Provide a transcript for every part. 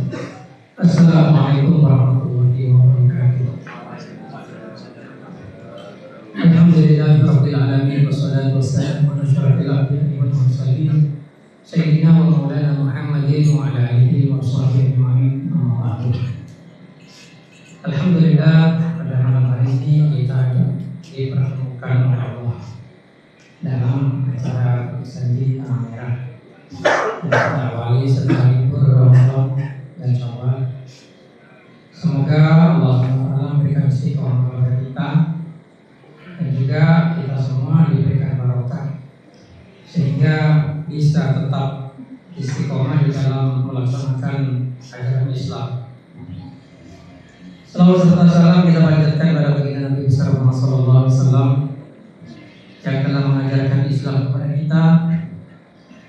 Assalamualaikum warahmatullahi wabarakatuh. Alhamdulillahirabbil alamin wassalatu wassalamu ala asyrofil anbiya'i wal mursalin sayyidina wa maulana Muhammadin wa ala alihi wa sahbihi ajma'in. Amma ba'du. Alhamdulillah, pada malam hari ini kita dipertemukan oleh Allah dalam acara Sandi Tanah Merah yang kita awali setelah libur Ramadan dan Syawal. Semoga Allah memberikan istiqomah kepada kita dan juga kita semua diberikan barokah sehingga bisa tetap istiqomah di dalam melaksanakan ajaran Islam. Salawat serta salam kita panjatkan pada baginda Nabi besar Muhammad sallallahu alaihi wasallam yang telah mengajarkan Islam kepada kita,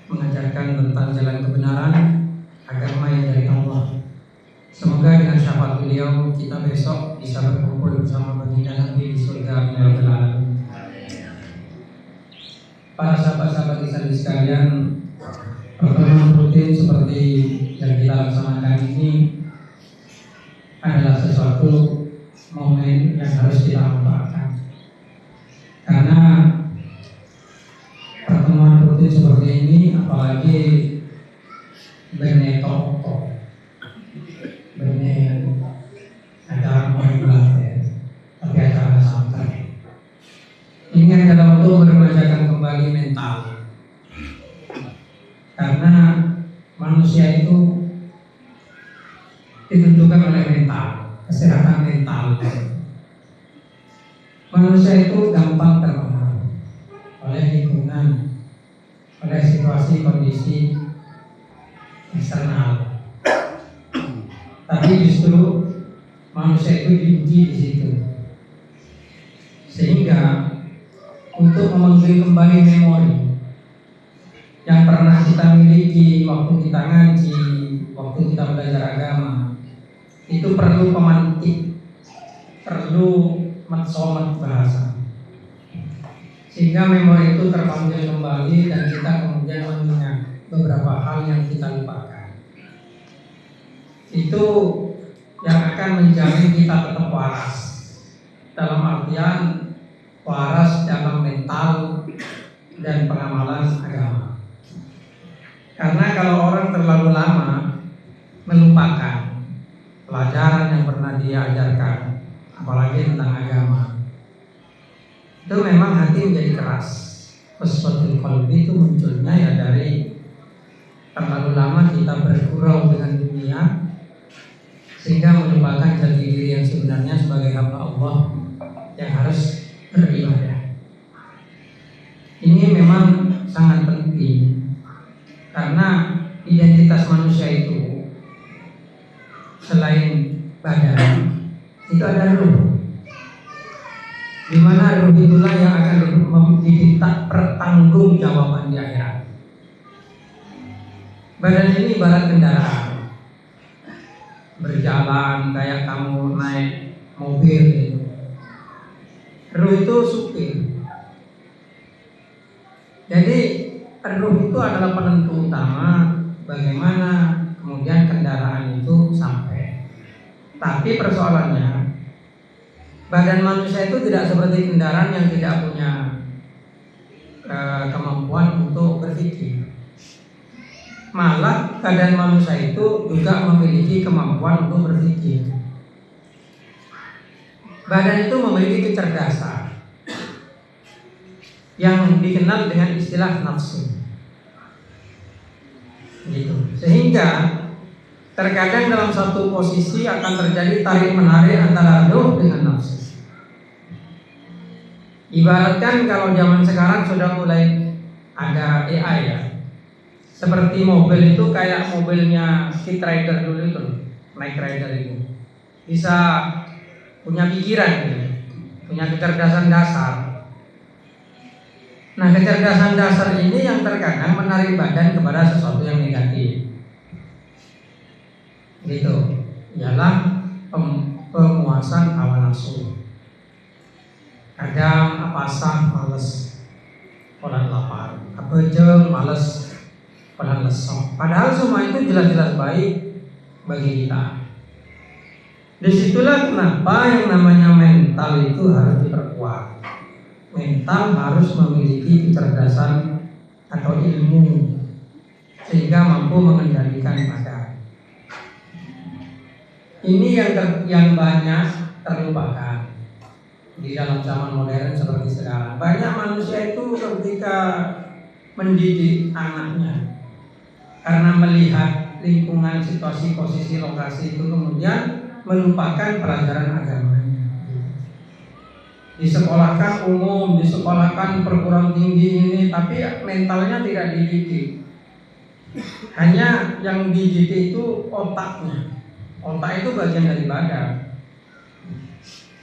mengajarkan tentang jalan kebenaran, agama yang dari Allah. Semoga dengan syafaat beliau kita besok bisa berkumpul bersama baginda Nabi di surga Rabbil Alamin. Para sahabat-sahabat Islam sekalian, pertemuan rutin seperti yang kita laksanakan ini adalah sesuatu momen yang harus kita manfaatkan, karena pertemuan rutin seperti ini, apalagi bernetok acara belajar, tapi acara santai. Ini adalah untuk meremajakan kembali mental, karena manusia itu ditentukan oleh mental, kesehatan mental. Manusia itu gampang terpengaruh oleh lingkungan, oleh situasi kondisi eksternal. Tapi justru manusia itu diuji di situ, sehingga untuk memanggil kembali memori yang pernah kita miliki waktu kita ngaji, waktu kita belajar agama, itu perlu pemantik, perlu matsomat bahasa, sehingga memori itu terpanggil kembali dan kita kemudian mengingat beberapa hal yang kita lupakan. Itu yang akan menjamin kita tetap waras, dalam artian waras dalam mental dan pengamalan agama. Karena kalau orang terlalu lama melupakan pelajaran yang pernah dia ajarkan, apalagi tentang agama, itu memang hati menjadi keras. Qaswatul qalbi itu munculnya ya dari terlalu lama kita bergurau dengan dunia, sehingga melupakan jati diri yang sebenarnya sebagai hamba Allah yang harus beribadah. Ini memang sangat penting, karena identitas manusia itu selain badan itu ada ruh, di mana ruh itulah yang akan diminta pertanggungjawaban di akhirat. Badan ini ibarat kendaraan, berjalan kayak kamu naik mobil gitu. Ruh itu supir. Jadi ruh itu adalah penentu utama bagaimana kemudian kendaraan itu sampai. Tapi persoalannya, badan manusia itu tidak seperti kendaraan yang tidak punya kemampuan untuk berpikir. Malah badan manusia itu juga memiliki kemampuan untuk berpikir. Badan itu memiliki kecerdasan yang dikenal dengan istilah nafsu, gitu. Sehingga terkadang dalam satu posisi akan terjadi tarik menarik antara ruh dengan nafsu. Ibaratkan kalau zaman sekarang sudah mulai ada AI ya. Seperti mobil itu kayak mobilnya Knight Rider dulu itu, Knight Rider itu bisa punya pikiran, punya kecerdasan dasar. Nah, kecerdasan dasar ini yang terkadang menarik badan kepada sesuatu yang negatif. Gitu, ialah pemuasan hawa nafsu. Kadang apasah males, orang lapar, abejeng males, orang lesok. Padahal semua itu jelas-jelas baik bagi kita. Disitulah kenapa yang namanya mental itu harus diperkuat. Mental harus memiliki kecerdasan atau ilmu sehingga mampu mengendalikan badan. Ini yang banyak terlupakan di dalam zaman modern seperti sekarang. Banyak manusia itu ketika mendidik anaknya, karena melihat lingkungan, situasi, posisi, lokasi itu kemudian melupakan pelajaran agamanya. Disekolahkan umum, disekolahkan perguruan tinggi ini, tapi mentalnya tidak dididik. Hanya yang dididik itu otaknya. Otak itu bagian dari badan.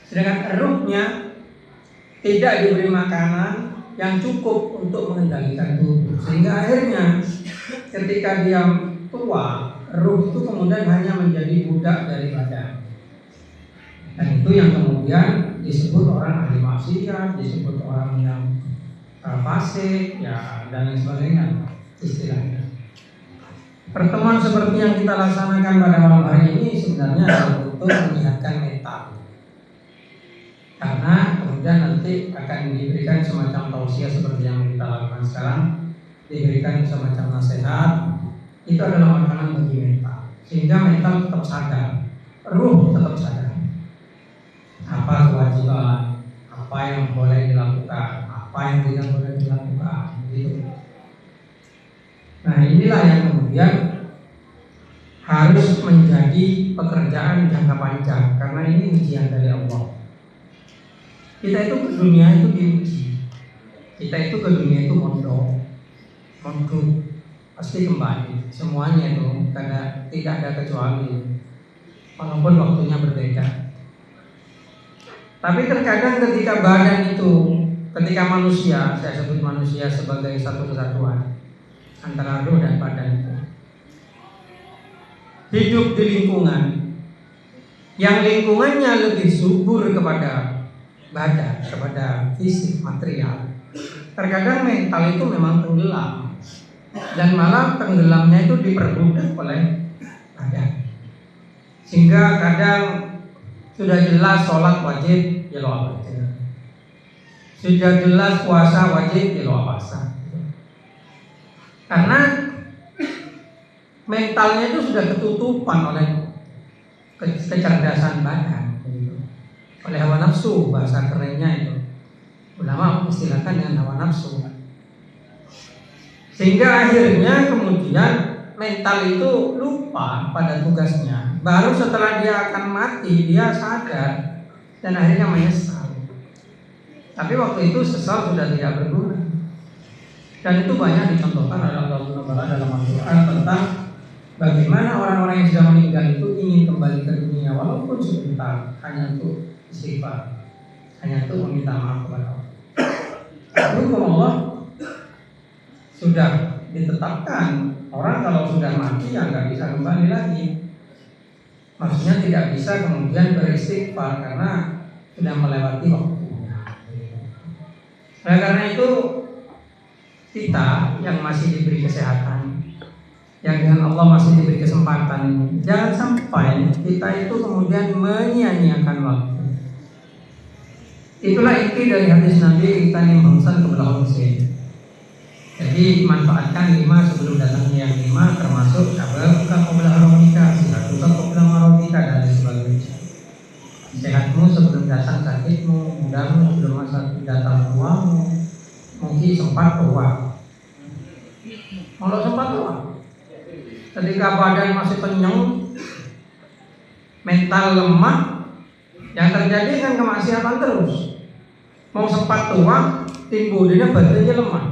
Sedangkan ruhnya tidak diberi makanan yang cukup untuk mengendalikan tubuh. Sehingga akhirnya ketika dia tua, ruh itu kemudian hanya menjadi budak dari badan. Dan itu yang kemudian disebut orang ahli maksiat, disebut orang yang fasik, ya, dan lain sebagainya istilahnya. Pertemuan seperti yang kita laksanakan pada malam hari ini sebenarnya adalah untuk menyehatkan mental. Karena kemudian nanti akan diberikan semacam tausiah seperti yang kita lakukan sekarang, diberikan semacam nasihat. Itu adalah makanan bagi mental, sehingga mental tetap sadar, ruh tetap sadar. Apa kewajiban, apa yang boleh dilakukan, apa yang tidak boleh dilakukan, gitu. Nah, inilah yang kemudian harus menjadi pekerjaan jangka panjang, karena ini ujian dari Allah. Kita itu ke dunia itu diuji. Kita itu ke dunia itu mondok, pasti kembali. Semuanya itu karena tidak ada kecuali, walaupun waktunya berbeda. Tapi terkadang ketika badan itu, ketika manusia, saya sebut manusia sebagai satu kesatuan antara ruh dan badan itu, hidup di lingkungan yang lingkungannya lebih subur kepada badan, kepada fisik material, terkadang mental itu memang tenggelam, dan malah tenggelamnya itu diperbudak oleh badan. Sehingga kadang sudah jelas sholat wajib, ya lo apa? Sudah jelas puasa wajib, ya lo apa? Karena mentalnya itu sudah ketutupan oleh kecerdasan badan, oleh hawa nafsu, bahasa kerennya itu. Ulama istilahkan dengan hawa nafsu. Sehingga akhirnya kemudian mental itu lupa pada tugasnya. Baru setelah dia akan mati, dia sadar dan akhirnya menyesal. Tapi waktu itu sesal sudah tidak berguna. Dan itu banyak dicontohkan oleh Allah dalam Al-Quran tentang bagaimana orang-orang yang sudah meninggal itu ingin kembali ke dunia walaupun sebentar, hanya untuk istighfar, hanya untuk meminta maaf kepada Allah. Tapi hukum Allah sudah ditetapkan, orang kalau sudah mati ya nggak bisa kembali lagi. Maksudnya tidak bisa kemudian beristighfar karena sudah melewati waktunya. Nah, karena itu kita yang masih diberi kesehatan, yang dengan Allah masih diberi kesempatan ini, jangan sampai kita itu kemudian menyia-nyiakan waktu. Itulah inti dari hadis Nabi, kita nih bangsan kebelah Husain. Jadi manfaatkan 5 sebelum datangnya yang 5, termasuk bukan kebelah rohika, bukan kebelah marotika dan sebagainya. Sehatmu sebelum datang sakitmu, mudahmu sebelum masa datang tuamu. Mungkin sempat tua. Kalau sempat tua, ketika badan masih kenyang, mental lemah, yang terjadi kan kemaksiatan terus. Mau sempat tua, timbulnya badannya lemah.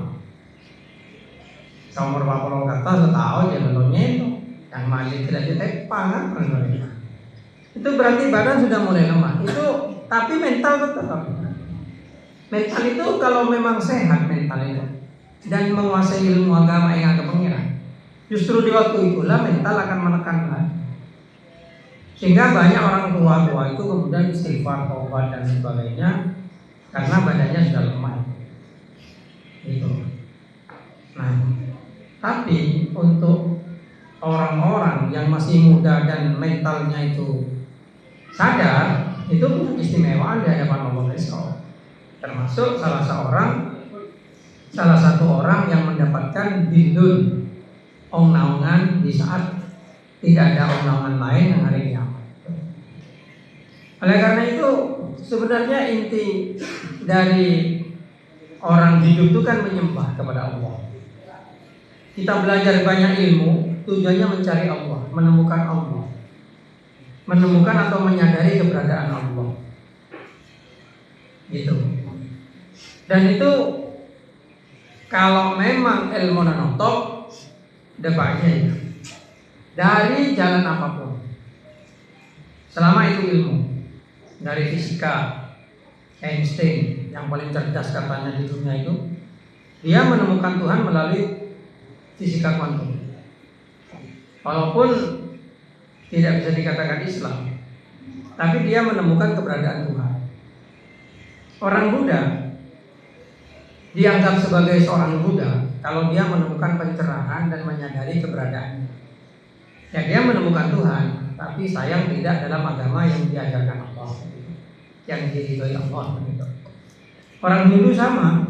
Umur 40 kata setahu aja belumnya itu, yang malik tidak ditepang kan? Itu berarti badan sudah mulai lemah. Itu tapi mental tetap. Mental itu kalau memang sehat mental itu dan menguasai ilmu agama yang agak pengiran, justru di waktu itulah mental akan menekan lagi. Sehingga banyak orang tua itu kemudian istighfar, taubat dan sebagainya karena badannya sudah lemah. Itu. Nah, tapi untuk orang-orang yang masih muda dan mentalnya itu sadar, itu punya keistimewaan di hadapan Allah besok. Termasuk salah satu orang yang mendapatkan bidun, naungan di saat tidak ada naungan lain yang hari kiamat. Oleh karena itu sebenarnya inti dari orang hidup itu kan menyembah kepada Allah. Kita belajar banyak ilmu, tujuannya mencari Allah, menemukan Allah, menemukan atau menyadari keberadaan Allah. Gitu. Dan itu kalau memang ilmu nanotok, depannya dari jalan apapun, selama itu ilmu, dari fisika, Einstein yang paling cerdas katanya di dunia itu, dia menemukan Tuhan melalui fisika kuantum. Walaupun tidak bisa dikatakan Islam, tapi dia menemukan keberadaan Tuhan. Orang Buddha dianggap sebagai seorang Buddha kalau dia menemukan pencerahan dan menyadari keberadaannya. Ya, dia menemukan Tuhan, tapi sayang tidak dalam agama yang diajarkan Allah, yang diridhoi Allah. Orang Hindu sama.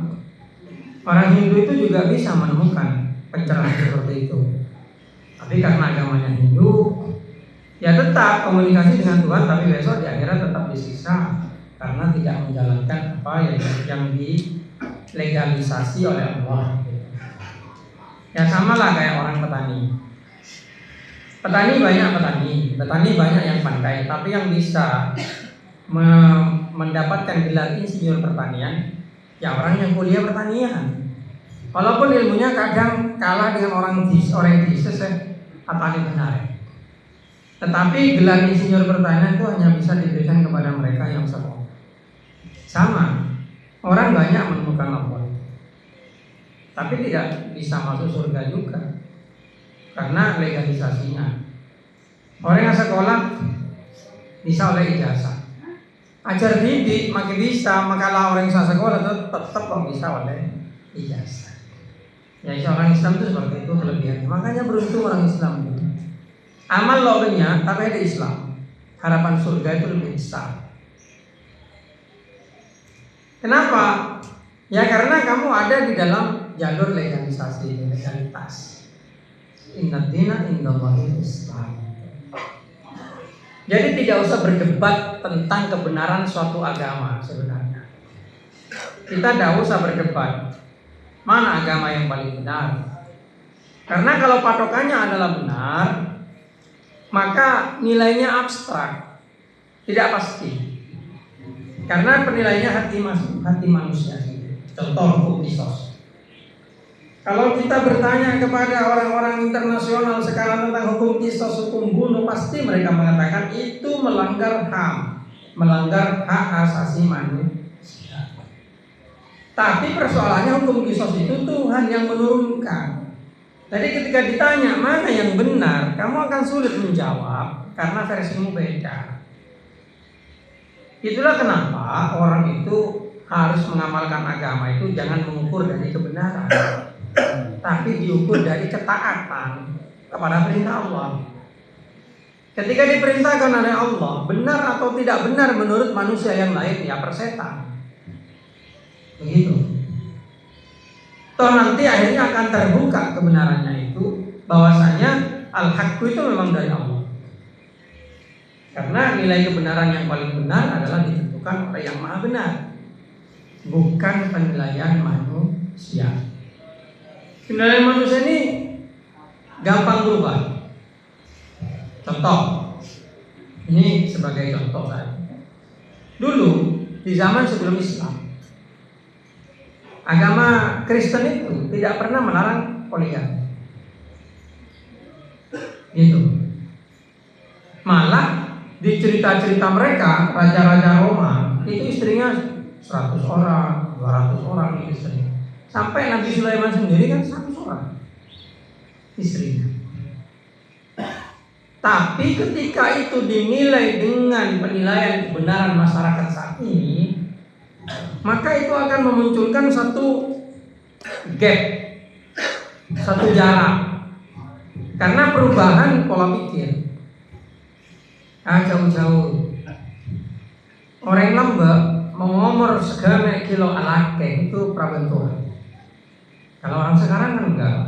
Orang Hindu itu juga bisa menemukan pencerahan seperti itu. Tapi karena agamanya Hindu, ya tetap komunikasi dengan Tuhan, tapi besok di akhirat tetap disiksa karena tidak menjalankan apa yang dilegalisasi oleh Allah. Ya sama lah kayak orang petani. Petani banyak yang pandai, tapi yang bisa mendapatkan gelar insinyur pertanian, ya orang yang kuliah pertanian. Walaupun ilmunya kadang kalah dengan orang thesis petani benar. Tetapi gelar insinyur pertanian itu hanya bisa diberikan kepada mereka yang sekolah. Sama, orang banyak menemukan Allah, tapi tidak bisa masuk surga juga karena legalisasinya. Orang yang sekolah bisa oleh ijazah, ajar didik makin bisa, makalah orang yang sekolah tetap bisa oleh ijazah. Ya, orang Islam itu seperti itu kelebihannya. Makanya beruntung orang Islam itu. Amal lobenya tapi ada Islam. Harapan surga itu lebih besar. Kenapa? Ya karena kamu ada di dalam jalur legalisasi, legalitas. Inna dina indallahil Islam. Jadi tidak usah berdebat tentang kebenaran suatu agama sebenarnya. Kita tidak usah berdebat mana agama yang paling benar. Karena kalau patokannya adalah benar, maka nilainya abstrak, tidak pasti. Karena penilaiannya hati manusia. Contoh hukum qisas. Kalau kita bertanya kepada orang-orang internasional sekarang tentang hukum qisas, hukum bunuh, pasti mereka mengatakan itu melanggar HAM, melanggar hak asasi manusia. Tapi persoalannya hukum qisas itu Tuhan yang menurunkan. Jadi ketika ditanya mana yang benar, kamu akan sulit menjawab karena versimu beda. Itulah kenapa orang itu harus mengamalkan agama itu jangan mengukur dari kebenaran, tapi diukur dari ketaatan kepada perintah Allah. Ketika diperintahkan oleh Allah, benar atau tidak benar menurut manusia yang lain, ya persetan. Begitu. Toh nanti akhirnya akan terbuka kebenarannya itu, bahwasanya al-haqqu itu memang dari Allah. Karena nilai kebenaran yang paling benar adalah ditentukan oleh yang maha benar, bukan penilaian manusia. Penilaian manusia ini gampang berubah. Contoh, ini sebagai contoh saja. Dulu di zaman sebelum Islam, agama Kristen itu tidak pernah melarang poligami. Gitu. Malah di cerita-cerita mereka, raja-raja Roma itu istrinya 100 orang, 200 orang istrinya. Sampai Nabi Sulaiman sendiri kan 100 orang istrinya. Tapi ketika itu dinilai dengan penilaian kebenaran masyarakat saat ini, maka itu akan memunculkan satu gap, satu jarak. Karena perubahan pola pikir. Jauh-jauh orang lembek mau ngomor segala kilo alake itu prabentuan. Kalau orang sekarang kan enggak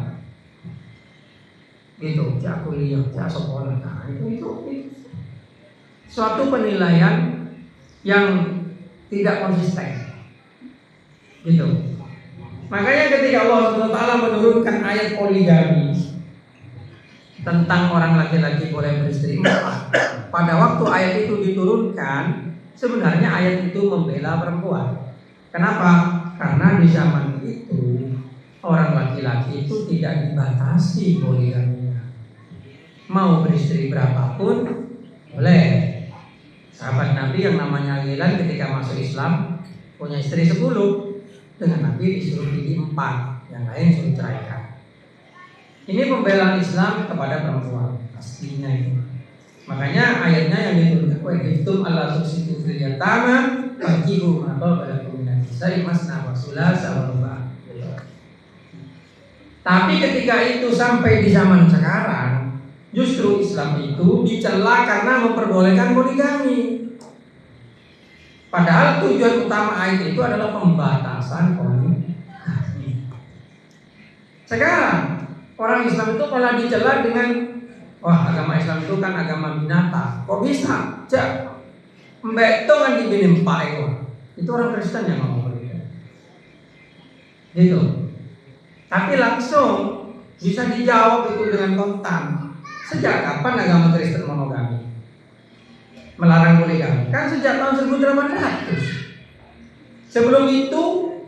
gitu, cak kuliah, cak sekolah, nah itu suatu penilaian yang tidak konsisten gitu. Makanya ketika Allah SWT menurunkan ayat poligami tentang orang laki-laki boleh beristri 4, pada waktu ayat itu diturunkan, sebenarnya ayat itu membela perempuan. Kenapa? Karena di zaman itu orang laki-laki itu tidak dibatasi poligaminya, mau beristri berapapun boleh. Sahabat Nabi yang namanya Hilal ketika masuk Islam punya istri 10, dengan Nabi disuruh pilih 4, yang lain suruh ceraikan. Ini pembelaan Islam kepada perempuan pastinya itu. Makanya ayatnya yang diturunkan, wa hiftum alla subsitu fil yatama fankihu ma pada minan nisa'i masna wa sulasa wa ruba'. Tapi ketika itu sampai di zaman sekarang, justru Islam itu dicela karena memperbolehkan poligami. Padahal tujuan utama ayat itu adalah pembatasan poligami. Sekarang orang Islam itu malah dicela dengan, wah agama Islam itu kan agama binatang. Kok bisa? Cak mbak itu kan dibinim pak itu orang Kristen yang ngomong begitu. Gitu. Tapi langsung bisa dijawab itu dengan kontan. Sejak kapan agama Kristen monogami? Melarang poligami? Kan sejak tahun 1800. Sebelum itu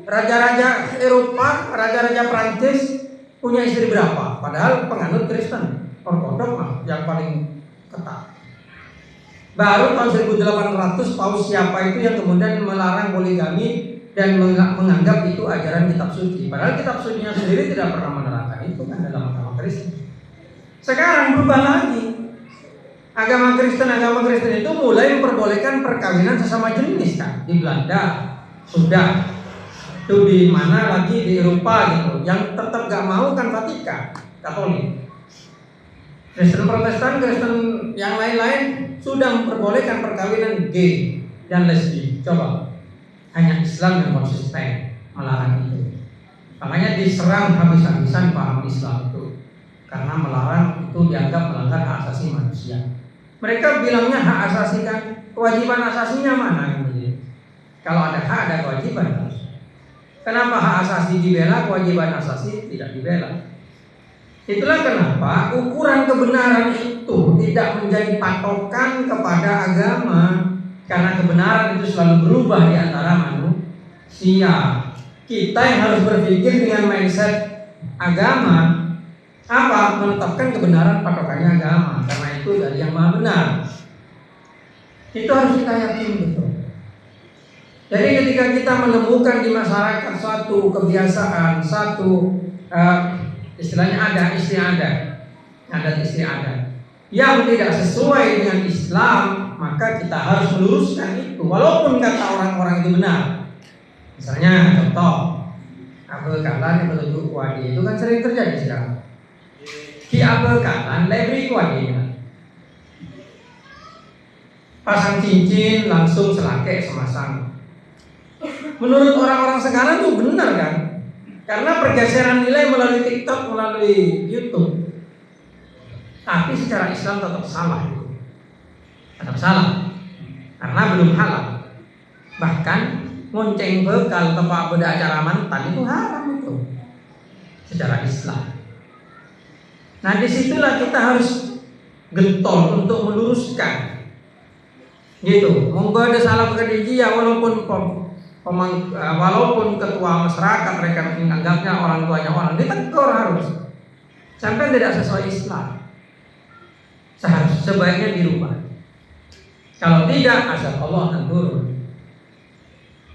raja-raja Eropa, raja-raja Prancis punya istri berapa? Padahal penganut Kristen ortodok yang paling ketat. Baru tahun 1800 Paus siapa itu yang kemudian melarang poligami dan menganggap itu ajaran kitab suci. Padahal kitab sucinya sendiri tidak pernah menerangkan itu kan dalam agama Kristen. Sekarang berubah lagi. Agama Kristen itu mulai memperbolehkan perkawinan sesama jenis kan. Di Belanda sudah. Itu di mana lagi di Eropa gitu. Yang tetap gak mau kan Vatikan, Katolik. Kristen Protestan, Kristen yang lain-lain sudah memperbolehkan perkawinan gay dan lesbi. Coba. Hanya Islam yang konsisten melarang itu. Makanya diserang habis-habisan paham Islam itu. Karena melarang itu dianggap melanggar hak asasi manusia. Mereka bilangnya hak asasi kan, kewajiban asasinya mana? Kalau ada hak ada kewajiban. Kenapa hak asasi dibela, kewajiban asasi tidak dibela? Itulah kenapa ukuran kebenaran itu tidak menjadi patokan kepada agama. Karena kebenaran itu selalu berubah di antara manusia. Kita yang harus berpikir dengan mindset agama. Apa? Menetapkan kebenaran patokannya agama. Karena itu dari yang maha benar. Itu harus kita yakin betul. Jadi ketika kita menemukan di masyarakat suatu kebiasaan, satu istilahnya adat istiadat yang tidak sesuai dengan Islam, maka kita harus meluruskan itu walaupun kata orang-orang itu benar. Misalnya contoh apel kalan yang menuju kuadi itu kan sering terjadi sekarang. Ki apel kalan lebih kuadinya pasang cincin langsung selake semasang. Menurut orang-orang sekarang itu benar kan? Karena pergeseran nilai melalui TikTok, melalui YouTube. Tapi secara Islam tetap salah. Tetap salah. Karena belum halal. Bahkan ngonceng bekal tempat beda acara mantan itu haram itu. Secara Islam. Nah disitulah kita harus gentol untuk meluruskan. Gitu. Monggo ada salah kedijia walaupun ketua masyarakat mereka menganggapnya orang tuanya orang, ditegur harus sampai tidak sesuai Islam. Sebaiknya dirubah. Kalau tidak, azab Allah akan turun.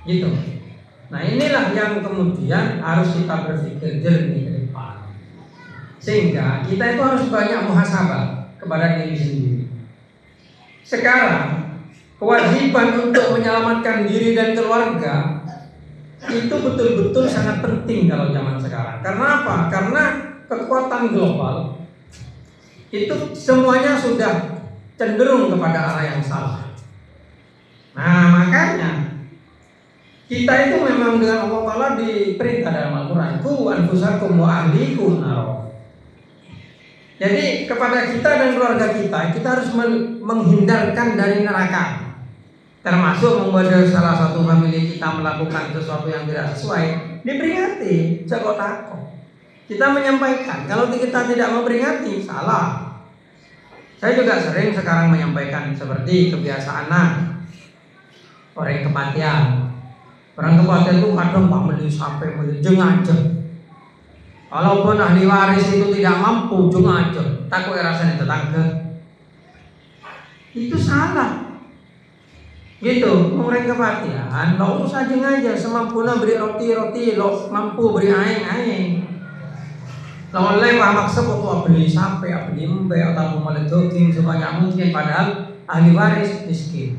Gitu. Nah inilah yang kemudian harus kita berpikir jernih ke depan. Sehingga kita itu harus banyak muhasabah kepada diri sendiri. Sekarang kewajiban untuk menyelamatkan diri dan keluarga itu betul-betul sangat penting kalau zaman sekarang. Karena apa? Karena kekuatan global itu semuanya sudah cenderung kepada arah yang salah. Nah makanya kita itu memang dengan Allah Ta'ala diperintah dalam Al-Quran, ku anfusakum wa ahlikum naro. Jadi kepada kita dan keluarga kita harus menghindarkan dari neraka. Termasuk membuat salah satu famili kita melakukan sesuatu yang tidak sesuai, diperingati, jago takut. Kita menyampaikan, kalau kita tidak memperingati, salah. Saya juga sering sekarang menyampaikan seperti kebiasaan orang kematian. Orang kematian itu kadang pameli sampai jengajeng. Walaupun ahli waris itu tidak mampu, jengajeng. Takut rasanya tetangga. Itu salah. Gitu, orang kematian, lo usah jengaja semampunya beri roti, lo mampu beri aing. Lo oleh pamak sebut beli sampai beli embe atau mau jogging sebanyak mungkin, padahal ahli waris miskin.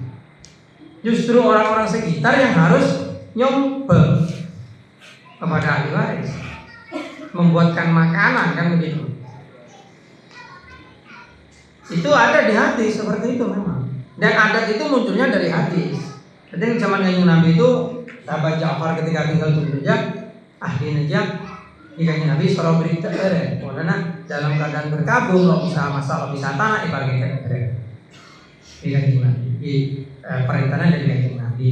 Justru orang-orang sekitar yang harus nyoba kepada ahli waris, membuatkan makanan, kan begitu. Itu ada di hati seperti itu memang. Dan adat itu munculnya dari hadis. Jadi zaman Kanjeng Nabi itu sahabat Ja'far ketika tinggal di Najaf, ahli Najaf, di Kanjeng Nabi suruh berita karena dalam keadaan berkabung, lo bisa masak, lo bisa tanah, ibaratnya di Kanjeng Nabi, di perintahan dari Kanjeng Nabi.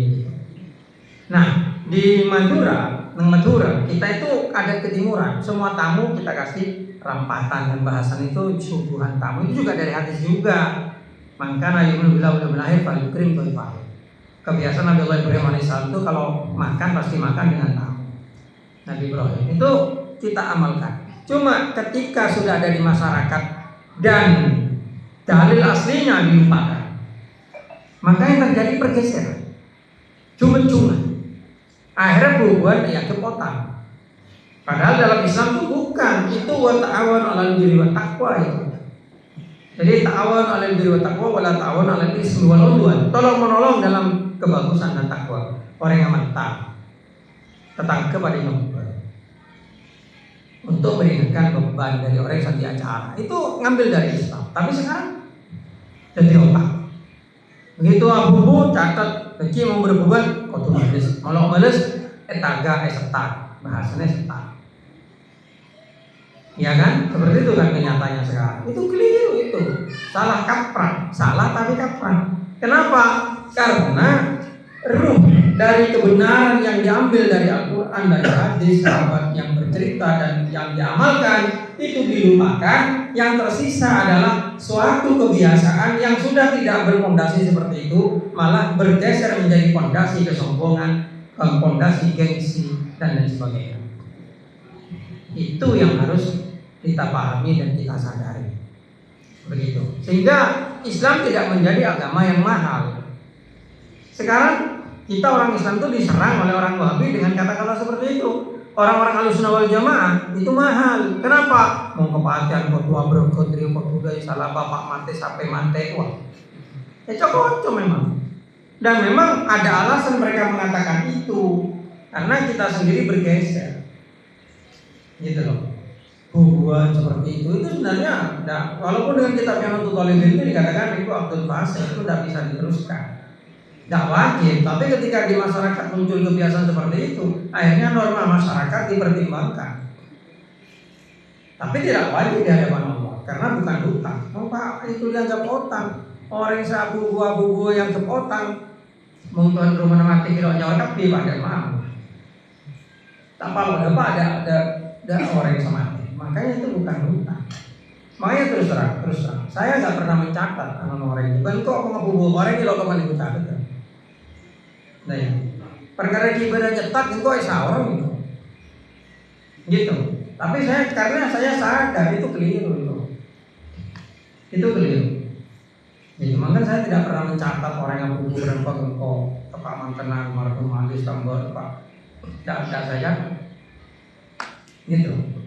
Nah di Madura kita itu ada ketimuran. Semua tamu kita kasih rampatan, dan bahasan itu suguhan tamu itu juga dari hadis juga. Maka Nabi bilang udah berakhir paling kering tuh Pak. Kebiasaan Nabi Ibrahim alaihissalam itu kalau makan pasti makan dengan tamu. Nabi Ibrahim itu kita amalkan. Cuma ketika sudah ada di masyarakat dan dalil aslinya dilupakan, maka yang terjadi pergeseran. Cuma akhirnya berubah ya kepotong. Padahal dalam Islam itu bukan, itu wa ta'awanu 'alal birri wat taqwa itu. Jadi ta'awun 'alal birri wat taqwa wa la ta'awun 'alal ismi wal 'udwan. Tolong-menolong dalam kebagusan dan takwa. Orang yang mantap tetangga kepada yang untuk meringankan beban dari orang yang sedih acara. Itu ngambil dari Islam. Tapi sekarang jadi otak. Begitu abu catat, bagi mau berbeban kau tuh males. Kalau males, etaga setar, bahasanya setar. Ya kan? Seperti itu kan kenyataannya sekarang. Itu keliru itu. Salah kaprah. Salah tapi kaprah. Kenapa? Karena ruh dari kebenaran yang diambil dari Al-Quran dan hadis sahabat yang bercerita dan yang diamalkan itu dilupakan. Yang tersisa adalah suatu kebiasaan yang sudah tidak berpondasi seperti itu, malah bergeser menjadi pondasi kesombongan, pondasi gengsi dan lain sebagainya. Itu yang harus kita pahami dan kita sadari. Begitu. Sehingga Islam tidak menjadi agama yang mahal. Sekarang kita orang Islam itu diserang oleh orang Wahabi dengan kata-kata seperti itu. Orang-orang Ahlussunnah wal Jamaah itu mahal. Kenapa? Mau kepatian kotua berkotri budaya salah bapak mate sampai mate. Wah. Cocok memang. Dan memang ada alasan mereka mengatakan itu, karena kita sendiri bergeser. Gitu loh. Hubungan seperti itu sebenarnya walaupun dengan kitab yang untuk Talibin itu dikatakan itu Abdul Fasih, itu tidak bisa diteruskan, tidak wajib. Tapi ketika di masyarakat muncul kebiasaan seperti itu, akhirnya norma masyarakat dipertimbangkan. Tapi tidak wajib di hadapan Allah karena bukan hutang. Oh Pak, itu dianggap utang. Orang sabu buah yang kepotang mungkin rumah mati kilo nyawa tapi pada mau. Tanpa ada orang yang sama. Makanya itu bukan hutang. Makanya terus terang. Saya nggak pernah mencatat nama orang itu. Kan kok mengabubuh orang ini lo kembali mencatat. Nah ya, perkara ibadah cetak itu orang gitu. Gitu. Tapi karena saya sadar itu keliru itu. Itu keliru. Jadi makanya saya tidak pernah mencatat orang yang berhubung engkau Pak Mantenan, Marhum Malis, Tambor, Pak. Tidak saja. Gitu.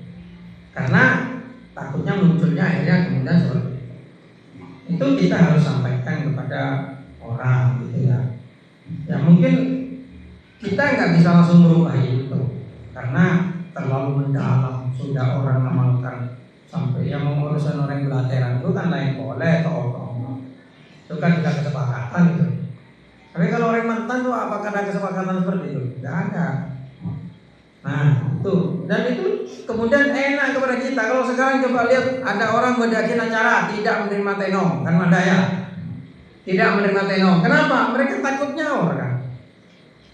Karena takutnya munculnya akhirnya kemudian seperti itu kita harus sampaikan kepada orang gitu ya. Ya mungkin kita nggak bisa langsung merubah itu karena terlalu mendalam, sudah orang amalkan Sampai yang mengurusan orang belateran itu kan lain boleh atau itu kan tidak kesepakatan itu. Tapi kalau orang mantan tuh apakah ada kesepakatan seperti itu? Tidak ada. Nah itu, dan itu kemudian enak kepada kita. Kalau sekarang coba lihat ada orang mendaki acara tidak menerima tenong, kan Madaya tidak menerima tenong. Kenapa? Mereka takut nyawa kan.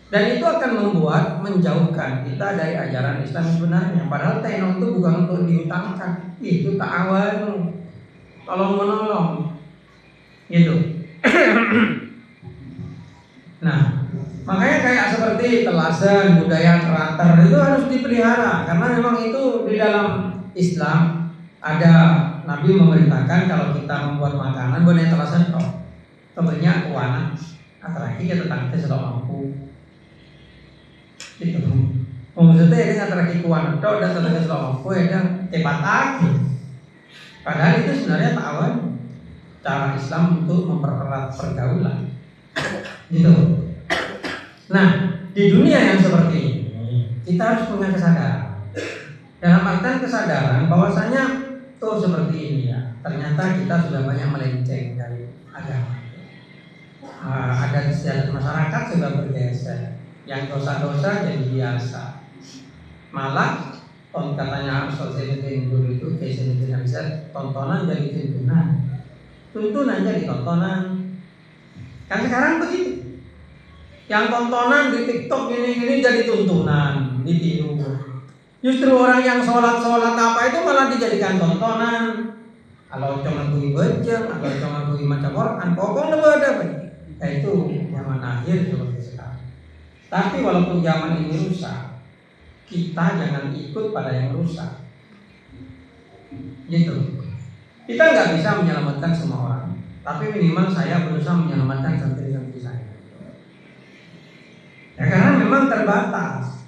Dan itu akan membuat menjauhkan kita dari ajaran Islam sebenarnya. Padahal tenong itu bukan untuk diutangkan, itu ta'awanu, tolong menolong, gitu. Nah, makanya kayak seperti telasan, budaya teratur itu harus dipelihara karena memang itu di dalam Islam ada Nabi memerintahkan kalau kita membuat makanan boleh telasan kok, kebanyak kuana, atraki kita tangke selalu mampu. Itu maksudnya ini antara kikuan atau dan tenaga selawangku yang hebat lagi. Padahal itu sebenarnya ta'awan, cara Islam untuk mempererat pergaulan. Gitu. Nah, di dunia yang seperti ini kita harus punya kesadaran. Dalam artian kesadaran bahwasanya tuh seperti ini ya. Ternyata kita sudah banyak melenceng dari agama. Adat istiadat masyarakat sudah bergeser. Yang dosa-dosa jadi biasa. Malah katanya Ustaz Zainuddin dulu itu Zainuddin bisa tontonan jadi tuntunan jadi tontonan. Kan sekarang begitu. Yang tontonan di TikTok ini jadi tuntunan, ditiru. Justru orang yang sholat apa itu malah dijadikan tontonan. Kalau cuma kui bejeng, kalau cuma kui macam Quran, pokoknya ada apa? Itu zaman akhir seperti sekarang. Tapi walaupun zaman ini rusak, kita jangan ikut pada yang rusak. Gitu. Kita nggak bisa menyelamatkan semua orang, tapi minimal saya berusaha menyelamatkan santri-santri saya. Ya karena memang terbatas.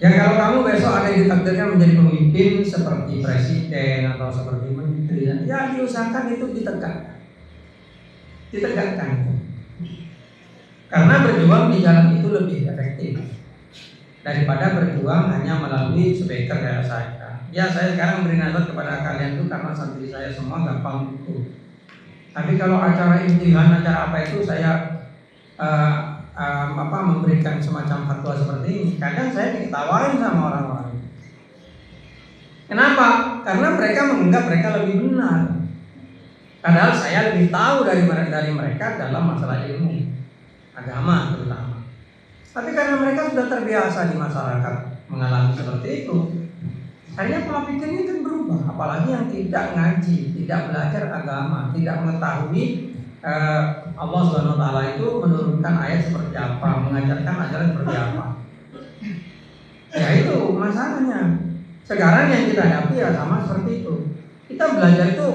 Ya kalau kamu besok ada yang ditakdirkan menjadi pemimpin seperti presiden atau seperti menteri, ya diusahakan itu ditegakkan. Karena berjuang di jalan itu lebih efektif daripada berjuang hanya melalui speaker kayak saya. Ya saya sekarang beri nasihat kepada kalian itu karena santri saya semua gampang itu. Tapi kalau acara imtihan, acara apa itu saya memberikan semacam fatwa seperti ini. Kadang saya diketawain sama orang-orang. Kenapa? Karena mereka menganggap mereka lebih benar. Padahal saya lebih tahu dari mereka dalam masalah ilmu agama terutama. Tapi karena mereka sudah terbiasa di masyarakat mengalami seperti itu, akhirnya pola pikirnya kan berubah. Apalagi yang tidak ngaji, tidak belajar agama, tidak mengetahui Allah Subhanahu Wa Taala itu menurunkan ayat seperti apa, mengajarkan ajaran seperti apa. Ya itu masalahnya. Sekarang yang kita hadapi ya sama seperti itu. Kita belajar itu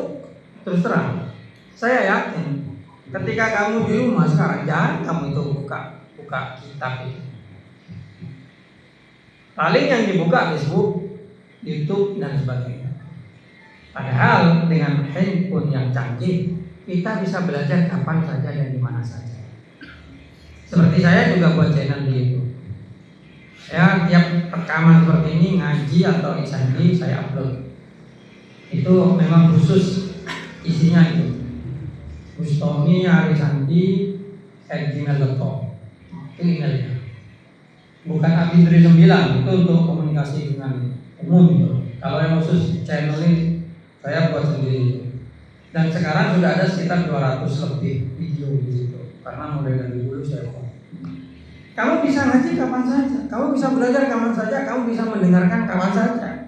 terus terang. Saya yakin ketika kamu di rumah sekarang jangan kamu itu buka kitab itu. Paling yang dibuka Facebook, YouTube dan sebagainya. Padahal dengan handphone yang canggih kita bisa belajar kapan saja dan di mana saja. Seperti saya juga buat channel di YouTube. Ya tiap rekaman seperti ini ngaji atau isandi saya upload. Itu memang khusus isinya itu. Bustomi@gmail.com itu emailnya. Bukan Abidri 9 itu untuk komunikasi dengan umum itu. Kalau yang khusus channel ini saya buat sendiri. Dan sekarang sudah ada sekitar 200 lebih video di situ. Karena mulai dari dulu saya buat. Kamu bisa ngaji kapan saja, kamu bisa belajar kapan saja, kamu bisa mendengarkan kapan saja.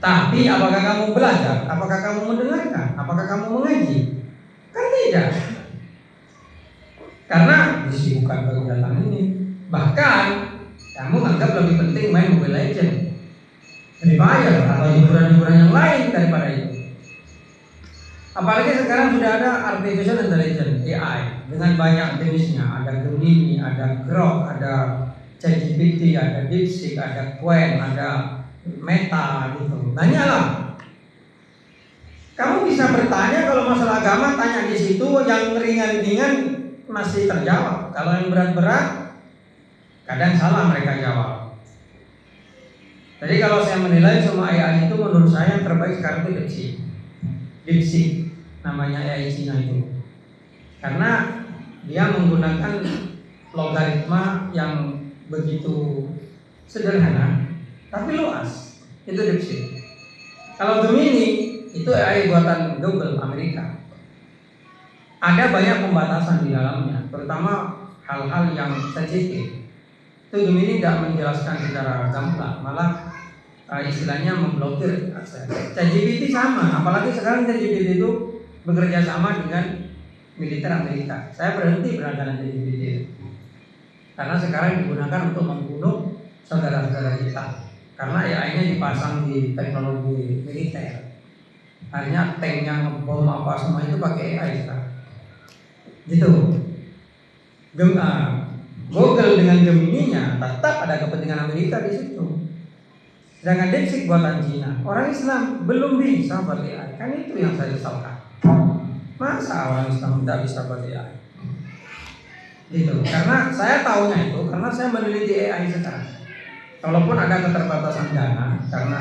Tapi apakah kamu belajar? Apakah kamu mendengarkan? Apakah kamu mengaji? Kan tidak. Karena disibukkan kegiatan ini. Bahkan kamu anggap lebih penting main Mobile Legends, Free Fire atau hiburan-hiburan yang lain daripada itu. Apalagi sekarang sudah ada artificial intelligence AI dengan banyak jenisnya. Ada Gemini, ada Grok, ada ChatGPT, ada DeepSeek, ada Qwen, ada Meta gitu. Banyaklah. Kamu bisa bertanya kalau masalah agama, tanya di situ. Yang ringan-ringan masih terjawab. Kalau yang berat-berat kadang salah mereka jawab. Jadi kalau saya menilai semua AI itu, menurut saya yang terbaik sekarang itu DeepSeek namanya AI Cina itu. Karena dia menggunakan logaritma yang begitu sederhana tapi luas. Itu DeepSeek. Kalau Gemini itu AI buatan Google Amerika. Ada banyak pembatasan di dalamnya, terutama hal-hal yang sensitif. Itu Gemini tidak menjelaskan secara gamblang, malah istilahnya memblokir akses. ChatGPT sama, apalagi sekarang ChatGPT itu bekerja sama dengan militer Amerika. Saya berhenti berlangganan ChatGPT karena sekarang digunakan untuk membunuh saudara-saudara kita. Karena AI-nya dipasang di teknologi militer. Hanya tank yang bom apa semua itu pakai AI sekarang. Gitu. Google dengan Gemini-nya tetap ada kepentingan Amerika di situ. Sedangkan DeepSeek buatan Cina, orang Islam belum bisa buat AI. Kan itu yang saya sesalkan. Masa orang Islam tidak bisa buat AI? Gitu. Karena saya tahunya itu karena saya meneliti AI sekarang. Walaupun ada keterbatasan dana karena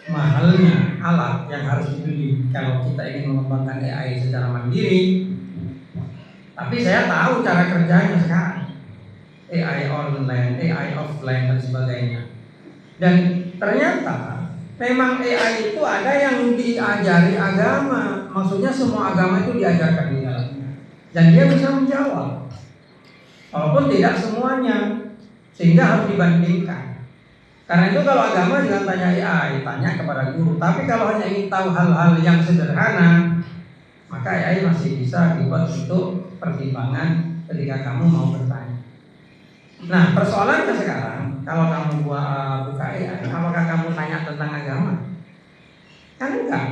mahalnya alat yang harus dibeli kalau kita ingin mengembangkan AI secara mandiri. Tapi saya tahu cara kerjanya sekarang. AI online, AI offline dan sebagainya. Dan ternyata memang AI itu ada yang diajari agama. Maksudnya semua agama itu diajarkan di dalamnya. Dan dia bisa menjawab. Walaupun tidak semuanya, sehingga harus dibandingkan. Karena itu kalau agama jangan tanya AI, tanya kepada guru. Tapi kalau hanya ingin tahu hal-hal yang sederhana, maka AI masih bisa dibuat untuk pertimbangan ketika kamu mau bertanya. Nah, persoalannya sekarang, kalau kamu buka AI, apakah kamu tanya tentang agama? Kan enggak.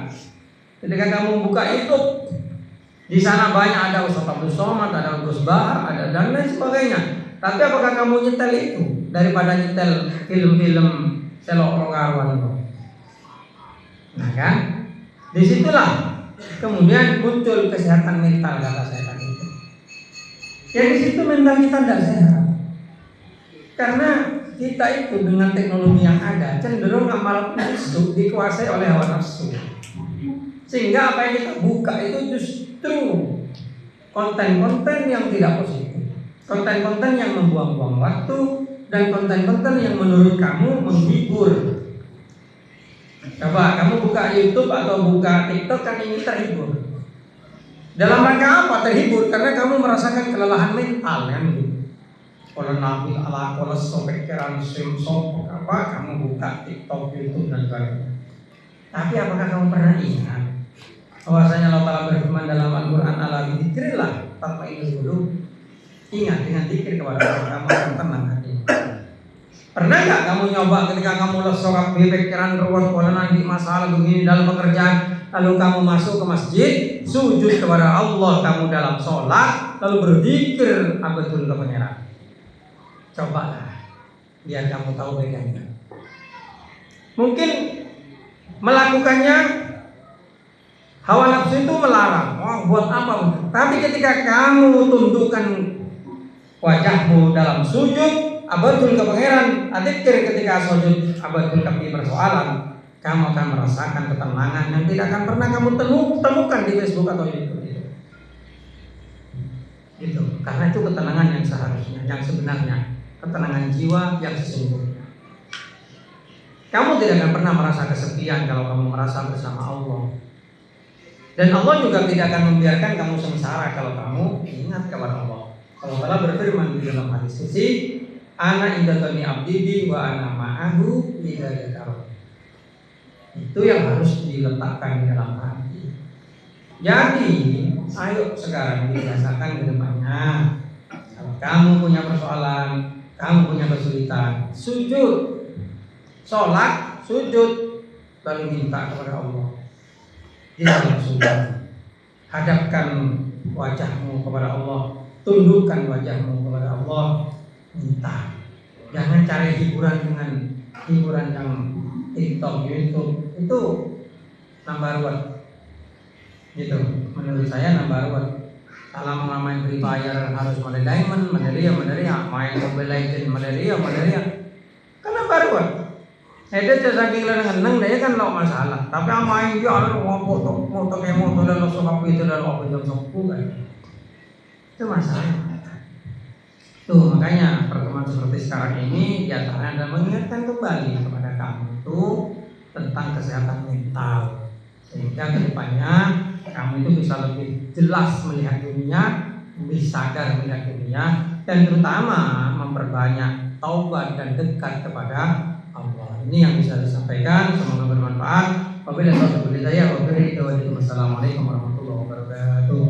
Ketika kamu buka YouTube, di sana banyak ada Ustaz Abdul Somad, ada Gus Bahar, ada dan lain sebagainya. Tapi apakah kamu nyetel itu daripada nyetel film-film Selok Lokaruan itu? Nah kan, disitulah kemudian muncul kesehatan mental kata saya tadi itu. Ya di situ mental kita tidak sehat. Karena kita itu dengan teknologi yang ada cenderung amal nafsu dikuasai oleh hawa nafsu. Sehingga apa yang kita buka itu justru konten-konten yang tidak positif, konten-konten yang membuang-buang waktu, dan konten-konten yang menurut kamu menghibur. Coba kamu buka YouTube atau buka TikTok kan ingin terhibur. Dalam rangka apa terhibur? Karena kamu merasakan kelelahan mental kan gitu. Kalau nabi ala kalau sobek keran simsop apa kamu buka TikTok, YouTube dan sebagainya. Tapi apakah kamu pernah ingat bahwasanya Allah Ta'ala berfirman dalam Al-Quran ala dzikrillah tatma'innul qulub. Ingat dengan zikir kepada Allah kamu akan tenang hati. Pernah nggak kamu nyoba ketika kamu lesorak pikiran ruwet kalau nanti masalah begini dalam pekerjaan, lalu kamu masuk ke masjid sujud kepada Allah, kamu dalam sholat lalu berzikir abatul kebenaran. Cobalah biar kamu tahu bedanya. Mungkin melakukannya hawa nafsu itu melarang. Oh, buat apa? Tapi ketika kamu tundukkan wajahmu dalam sujud abadul ke pangeran, adikir ketika sujud abadul ke persoalan, kamu akan merasakan ketenangan yang tidak akan pernah kamu temukan di Facebook atau YouTube itu. Karena itu ketenangan yang seharusnya, yang sebenarnya, ketenangan jiwa yang sesungguhnya. Kamu tidak akan pernah merasa kesepian kalau kamu merasa bersama Allah. Dan Allah juga tidak akan membiarkan kamu sengsara kalau kamu ingat kepada Allah. Allah Ta'ala berfirman di dalam hadis qudsi, ana iddatani abdi wa ana ma'ahu idza dzakara. Itu yang harus diletakkan di dalam hati. Jadi, ayo sekarang dirasakan ke depannya. Kalau kamu punya persoalan, kamu punya kesulitan, sujud, sholat, sujud, lalu minta kepada Allah. Di dalam sujud, hadapkan wajahmu kepada Allah, tundukkan wajahmu kepada Allah, minta. Jangan cari hiburan dengan hiburan yang TikTok, YouTube, itu nambah ruwet. Gitu, menurut saya nambah ruwet. Kalau mau main Free Fire harus mode diamond, mode ria, main Mobile Legends, mode ria, kan nambah ruwet. Ada saking leneng dia kan lo masalah. Tapi amain dia ada moto kayak moto dan lo suka itu dan lo itu kan. Itu masalah. Tuh makanya pertemuan seperti sekarang ini diantaranya adalah mengingatkan kembali kepada kamu itu tentang kesehatan mental, sehingga kedepannya kamu itu bisa lebih jelas melihat dunia, lebih sadar melihat dunia, dan terutama memperbanyak taubat dan dekat kepada Allah. Ini yang bisa disampaikan, semoga bermanfaat. Wabillahi taufiq wal hidayah. Wassalamualaikum warahmatullahi wabarakatuh.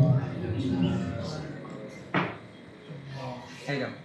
Ayo.